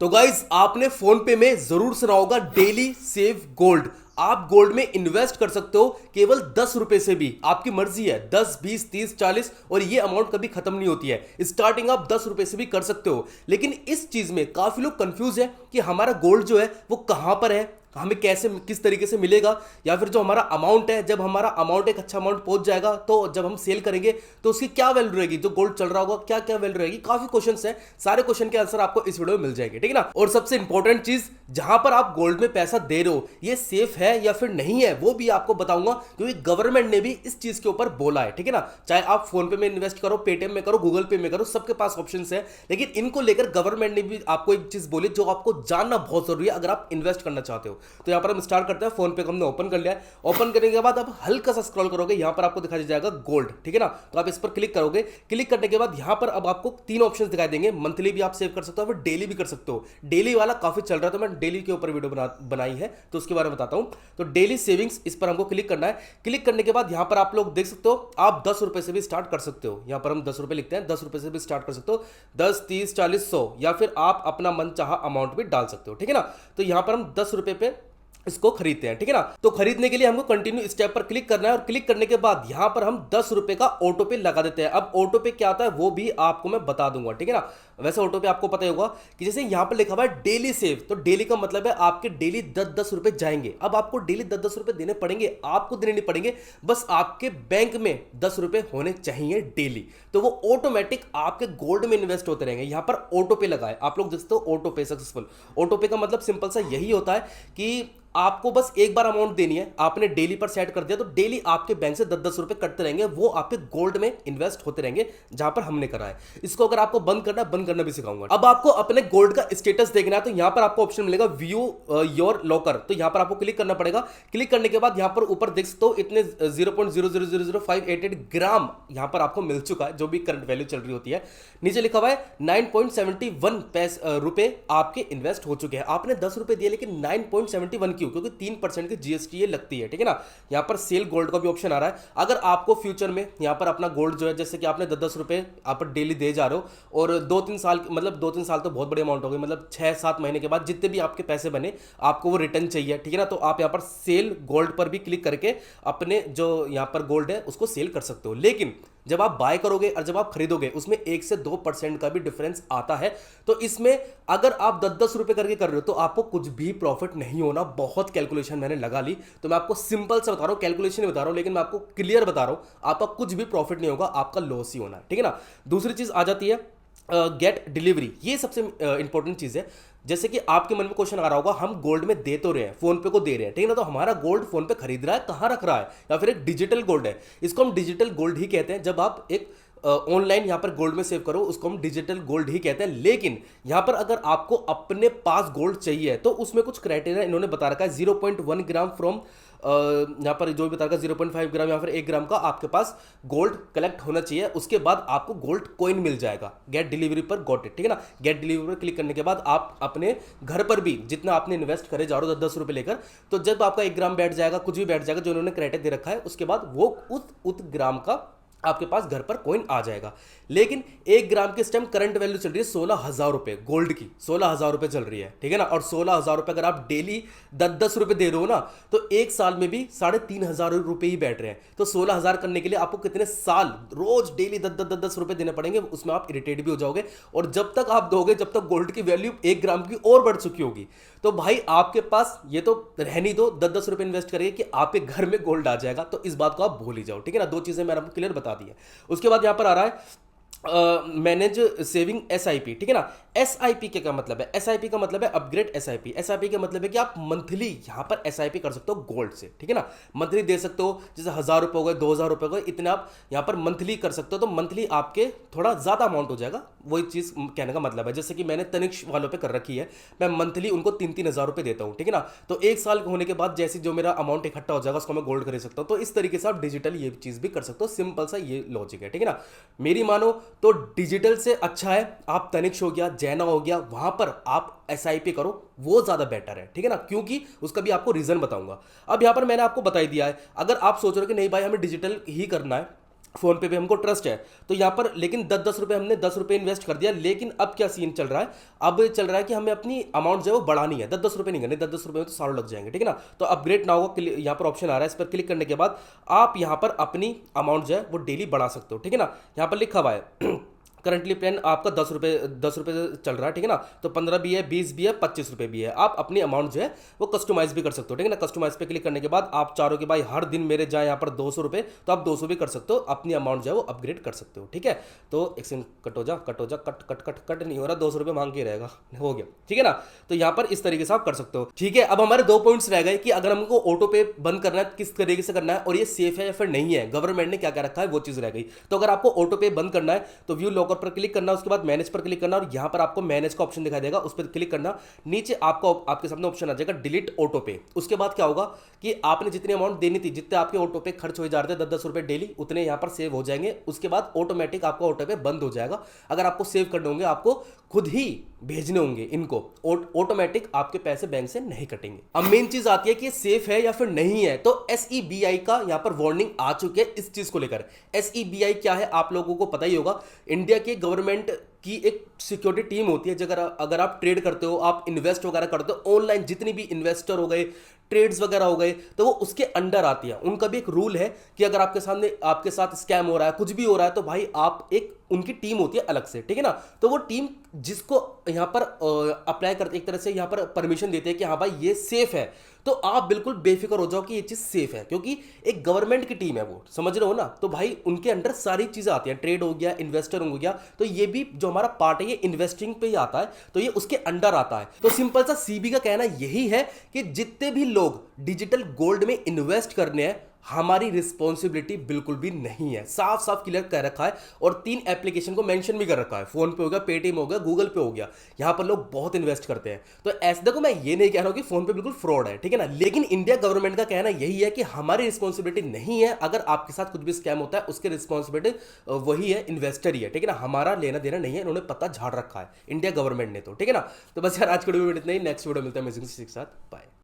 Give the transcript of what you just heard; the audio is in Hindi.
तो गाइज आपने फोन पे में जरूर सुना होगा डेली सेव गोल्ड। आप गोल्ड में इन्वेस्ट कर सकते हो केवल 10 रुपए से भी। आपकी मर्जी है 10, 20, 30, 40 और ये अमाउंट कभी खत्म नहीं होती है। स्टार्टिंग आप 10 रुपए से भी कर सकते हो। लेकिन इस चीज में काफी लोग कंफ्यूज है कि हमारा गोल्ड जो है वो कहां पर है, हमें कैसे किस तरीके से मिलेगा, या फिर जो हमारा अमाउंट है, जब हमारा अमाउंट एक अच्छा अमाउंट पहुंच जाएगा तो जब हम सेल करेंगे तो उसकी क्या वैल्यू रहेगी, जो गोल्ड चल रहा होगा क्या क्या वैल्यू रहेगी। काफी क्वेश्चंस हैं, सारे क्वेश्चन के आंसर आपको इस वीडियो में मिल जाएंगे, ठीक है ना। और सबसे इंपॉर्टेंट चीज, जहां पर आप गोल्ड में पैसा दे रहे हो ये सेफ है या फिर नहीं है वो भी आपको बताऊंगा, क्योंकि गवर्नमेंट ने भी इस चीज के ऊपर बोला है, ठीक है ना। चाहे आप फोन पे में इन्वेस्ट करो, पेटीएम में करो, गूगल पे में करो, सबके पास ऑप्शन है। लेकिन इनको लेकर गवर्नमेंट ने भी आपको एक चीज बोली जो आपको जानना बहुत जरूरी है अगर आप इन्वेस्ट करना चाहते हो। तो यहां पर हम करते हैं। फोन पे हमने ओपन कर लिया है। ओपन करने के बाद आप हल्का सा स्क्रॉल करोगे, यहां पर आपको दिखाई जाएगा गोल्ड, ठीक है ना। तो आप इस पर क्लिक करोगे। क्लिक करने के बाद यहां पर अब आपको तीन ऑप्शंस दिखाई देंगे। मंथली भी आप सेव कर सकते हो, फिर डेली भी कर सकते हो। डेली वाला काफी चल रहा है तो मैं डेली के ऊपर वीडियो बनाई है तो उसके बारे में बताता हूं। तो डेली सेविंग्स, इस पर हमको क्लिक करना है। क्लिक करने के बाद यहां पर आप लोग देख सकते हो आप 10 रुपए से भी स्टार्ट कर सकते हो। यहां पर हम 10 रुपए लिखते हैं, 10 रुपए से भी स्टार्ट कर सकते हो। 10, 30, 40, 100 या फिर आप अपना मन चाहा अमाउंट भी डाल सकते हो, ठीक है ना। तो यहां पर हम 10 रुपए पे इसको खरीदते हैं, ठीक है ना। तो खरीदने के लिए हमको कंटिन्यू स्टेप पर क्लिक करना है और क्लिक करने के बाद यहां पर हम 10 रुपए का ऑटो पे लगा देते हैं। अब ऑटो पे क्या आता है वो भी आपको मैं बता दूंगा, ठीक है ना। वैसे ऑटो पे आपको पता ही होगा कि जैसे यहां पर लिखा हुआ है डेली सेव, तो डेली का मतलब है आपके डेली 10-10 रुपए जाएंगे। अब आपको डेली 10-10 रुपए देने पड़ेंगे, आपको देने नहीं पड़ेंगे, बस आपके बैंक में 10 रुपए होने चाहिए डेली। तो वो ऑटोमेटिक आपके गोल्ड में इन्वेस्ट होते रहेंगे। यहां पर ऑटो पे लगा है, आप लोग देखते हो ऑटो पे सक्सेसफुल। ऑटो पे का मतलब सिंपल सा यही होता है कि आपको बस एक बार अमाउंट देनी है, आपने डेली पर सेट कर दिया तो डेली आपके बैंक से 10-10 रुपए कटते रहेंगे, वो आपके गोल्ड में इन्वेस्ट होते रहेंगे जहां पर हमने करा है। इसको अगर आपको बंद करना है, बंद करना भी सिखाऊंगा। अब आपको अपने गोल्ड का स्टेटस देखना है तो यहां पर आपको ऑप्शन मिलेगा व्यू योर लॉकर। तो यहां पर आपको क्लिक करना पड़ेगा। क्लिक करने के बाद यहां पर ऊपर देख सकते हो इतने 0.0000588 ग्राम यहां पर आपको मिल चुका है, जो भी करंट वैल्यू चल रही होती है। नीचे लिखा हुआ है 9.71 रुपए आपके इन्वेस्ट हो चुके हैं। आपने 10 रुपए दिए लेकिन 9.71 क्यों? क्योंकि 3% की जीएसटी लगती है, ठीक है ना। यहां पर सेल गोल्ड का भी ऑप्शन आ रहा है। अगर आपको फ्यूचर में यहां पर अपना गोल्ड जो है, जैसे कि आपने 10-10 रुपए आप डेली दे जा रहे हो और 2-3 साल, मतलब 2-3 साल तो बहुत बड़ी अमाउंट हो गई, मतलब 6-7 महीने के बाद जितने भी आपके पैसे बने आपको वो रिटर्न चाहिए, ठीक है ना। तो आप यहां पर सेल गोल्ड पर भी क्लिक करके अपने जो यहां पर गोल्ड है उसको सेल कर सकते हो। लेकिन जब आप बाय करोगे और जब आप खरीदोगे उसमें 1 से 2% का भी डिफरेंस आता है। तो इसमें अगर आप 10-10 रुपए करके कर रहे हो तो आपको कुछ भी प्रॉफिट नहीं होना। बहुत कैलकुलेशन मैंने लगा ली, तो मैं आपको सिंपल से बता रहा हूं, कैलकुलेशन नहीं बता रहा हूं, लेकिन मैं आपको क्लियर बता रहा हूं, आपका कुछ भी प्रॉफिट नहीं होगा, आपका लॉस ही होना है, ठीक है ना। दूसरी चीज आ जाती है गेट डिलीवरी। ये सबसे इंपॉर्टेंट चीज है। जैसे कि आपके मन में क्वेश्चन आ रहा होगा, हम गोल्ड में दे तो रहे हैं, फोन पे को दे रहे हैं, ठीक है ना, तो हमारा गोल्ड फोन पे खरीद रहा है, कहां रख रहा है, या फिर एक डिजिटल गोल्ड है। इसको हम डिजिटल गोल्ड ही कहते हैं। जब आप एक ऑनलाइन यहां पर गोल्ड में सेव करो उसको हम डिजिटल गोल्ड ही कहते हैं। लेकिन यहां पर अगर आपको अपने पास गोल्ड चाहिए तो उसमें कुछ क्राइटेरिया इन्होंने बता रखा है। 0.1 ग्राम फ्रॉम यहां पर जो भी बता रखा है 0.5 ग्राम या फिर 1 ग्राम का आपके पास गोल्ड कलेक्ट होना चाहिए। उसके बाद आपको गोल्ड कॉइन मिल जाएगा। गेट डिलीवरी पर गॉट इट, ठीक है ना। गेट डिलीवरी पर क्लिक करने के बाद आप अपने घर पर भी जितना आपने इन्वेस्ट करे जा रहे हो 10-10 रुपए लेकर, तो जब आपका 1 ग्राम बैठ जाएगा, कुछ भी बैठ जाएगा जो उन्होंने क्राइटेरिया दे रखा है, उसके बाद वो उस ग्राम का आपके पास घर पर कॉइन आ जाएगा। लेकिन 1 ग्राम की इस टाइम करंट वैल्यू चल रही है 16,000 रुपए, गोल्ड की 16,000 रुपए चल रही है, ठीक है ना। और 16,000 रुपए अगर आप डेली 10-10 रुपए दे रहे हो ना तो एक साल में भी 3,500 रुपए ही बैठ रहे हैं। तो 16,000 करने के लिए आपको कितने साल रोज डेली 10-10 रुपए देने पड़ेंगे, उसमें आप इरिटेट भी हो जाओगे। और जब तक आप दोगे जब तक गोल्ड की वैल्यू 1 ग्राम की और बढ़ चुकी होगी। तो भाई आपके पास ये तो रहनी दो, 10-10 रुपए इन्वेस्ट करिए कि आपके घर में गोल्ड आ जाएगा। तो इस बात को आप भूल ही जाओ, ठीक है ना। दो चीजें मैंने आपको क्लियर बता दी है। उसके बाद यहां पर आ रहा है मैनेज सेविंग एसआईपी, ठीक है ना। एसआईपी के क्या मतलब है? एसआईपी का मतलब है अपग्रेड एसआईपी। एसआईपी का मतलब है कि आप मंथली यहां पर एसआईपी कर सकते हो गोल्ड से, ठीक है ना। मंथली दे सकते हो, जैसे 1,000 रुपए हो गए, 2,000 रुपए हो गए, इतने आप यहां पर मंथली कर सकते हो। तो मंथली आपके थोड़ा ज्यादा अमाउंट हो जाएगा, वही चीज कहने का मतलब है। जैसे कि मैंने तनिष्क वालों पे कर रखी है, मैं मंथली उनको 3-3 हज़ार रुपए देता हूं, ठीक है ना। तो एक साल होने के बाद जैसे जो मेरा अमाउंट इकट्ठा हो जाएगा उसको मैं गोल्ड खरीद सकता हूं। तो इस तरीके से आप डिजिटल ये चीज भी कर सकते हो। सिंपल सा ये लॉजिक है, ठीक है ना। मेरी मानो तो डिजिटल से अच्छा है आप तनिष्क हो गया, जैना हो गया, वहां पर आप एसआईपी करो, वो ज्यादा बेटर है, ठीक है ना। क्योंकि उसका भी आपको रीजन बताऊंगा। अब यहां पर मैंने आपको बता ही दिया है। अगर आप सोच रहे हो कि नहीं भाई हमें डिजिटल ही करना है फोन पे हमको ट्रस्ट है। तो यहाँ पर लेकिन 10-10 रुपए हमने 10 रुपए इन्वेस्ट कर दिया, लेकिन अब क्या सीन चल रहा है, अब चल रहा है कि हमें अपनी अमाउंट जो है वो बढ़ानी है। 10-10 रुपए नहीं करने, 10-10 रुपए में तो सालों लग जाएंगे, ठीक है ना। तो अपग्रेड नाउ का यहाँ पर ऑप्शन आ रहा है, इस पर क्लिक करने के बाद आप यहाँ पर अपनी अमाउंट जो है वो डेली बढ़ा सकते हो, ठीक है ना। यहाँ पर लिखा हुआ है करंटली प्लान आपका 10 रुपए चल रहा है, ठीक है ना। तो 15 भी है, 20 भी है, 25 रुपए भी है। आप अपनी अमाउंट जो है वो कस्टमाइज भी कर सकते हो, ठीक है ना। कस्टमाइज पे क्लिक करने के बाद आप चारों के भाई हर दिन मेरे जाए यहाँ पर 200 रुपए, तो आप 200 भी कर सकते हो, अपनी अमाउंट जो है वो अपग्रेड कर सकते हो, ठीक है। तो एक सेकंड, कट हो जा, कट कट कट कट नहीं हो रहा, 200 रुपए मांग के रहेगा, हो गया, ठीक है ना। तो यहाँ पर इस तरीके से आप कर सकते हो, ठीक है। अब हमारे 2 पॉइंट्स रह गए कि अगर हमको ऑटो पे बंद करना है किस तरीके से करना है, और ये सेफ है या फिर नहीं है, गवर्नमेंट ने क्या क्या रखा है, वो चीज रह गई। तो अगर आपको ऑटो पे बंद करना है तो व्यू लॉकर पर क्लिक करना, उसके बाद मैनेज पर क्लिक करना, और यहां पर आपको मैनेज का ऑप्शन दिखाई देगा, उस पर क्लिक करना। नीचे आपको आपके सामने ऑप्शन आ जाएगा डिलीट ऑटो पे। उसके बाद क्या होगा कि आपने जितनी अमाउंट देनी थी, जितने आपके ऑटो पे खर्च हो जा रहे थे 10-10 रुपए डेली, उतने यहां पर सेव हो जाएंगे। उसके बाद ऑटोमेटिक आपका ऑटो पे बंद हो जाएगा। अगर आपको सेव करने होंगे, आपको खुद ही भेजने होंगे इनको, ऑटोमेटिक आपके पैसे बैंक से नहीं कटेंगे। अब मेन चीज आती है कि ये सेफ है या फिर नहीं है। तो SEBI का यहां पर वार्निंग आ चुकी है इस चीज को लेकर। SEBI क्या है आप लोगों को पता ही होगा, इंडिया के गवर्नमेंट की एक सिक्योरिटी टीम होती है। जगह अगर आप ट्रेड करते हो, आप इन्वेस्ट वगैरह करते हो ऑनलाइन, जितनी भी इन्वेस्टर हो गए, ट्रेड्स वगैरह हो गए, तो वो उसके अंडर आती है। उनका भी एक रूल है कि अगर आपके साथ स्कैम हो रहा है, कुछ भी हो रहा है, तो भाई आप एक उनकी टीम होती है अलग से, ठीक है ना। तो वो टीम जिसको यहां पर अप्लाई करते, एक तरह से यहां पर परमिशन देते हैं कि हाँ भाई ये सेफ है, तो आप बिल्कुल बेफिक्र हो जाओ कि ये चीज सेफ है, क्योंकि एक गवर्नमेंट की टीम है वो, समझ रहे हो ना। तो भाई उनके अंडर सारी चीजें आती हैं, ट्रेड हो गया, इन्वेस्टर हो गया, तो ये भी जो हमारा पार्ट है ये इन्वेस्टिंग पे ही आता है, तो ये उसके अंडर आता है। तो सिंपल सा सीबी का कहना यही है कि जितने भी लोग डिजिटल गोल्ड में इन्वेस्ट करने हैं, हमारी रिस्पॉन्सिबिलिटी बिल्कुल भी नहीं है। साफ साफ क्लियर कर रखा है, और 3 एप्लीकेशन को मेंशन भी कर रखा है, फोन पे हो गया, पेटीएम हो गया, गूगल पे हो गया। यहां पर लोग बहुत इन्वेस्ट करते हैं। तो ऐसे देखो, मैं ये नहीं कह रहा हूं कि फोन पे बिल्कुल फ्रॉड है, ठीक है ना, लेकिन इंडिया गवर्नमेंट का कहना यही है कि हमारी रिस्पॉन्सिबिलिटी नहीं है। अगर आपके साथ कुछ भी स्कैम होता है, उसकी रिस्पॉन्सिबिलिटी वही है, इन्वेस्टर ही है, ठीक है ना। हमारा लेना देना नहीं है, इन्होंने पता झाड़ रखा है इंडिया गवर्नमेंट ने, तो ठीक है ना। तो बस यार आज के वीडियो में इतना ही, नेक्स्ट वीडियो मिलता है अमेजिंग के साथ, बाय।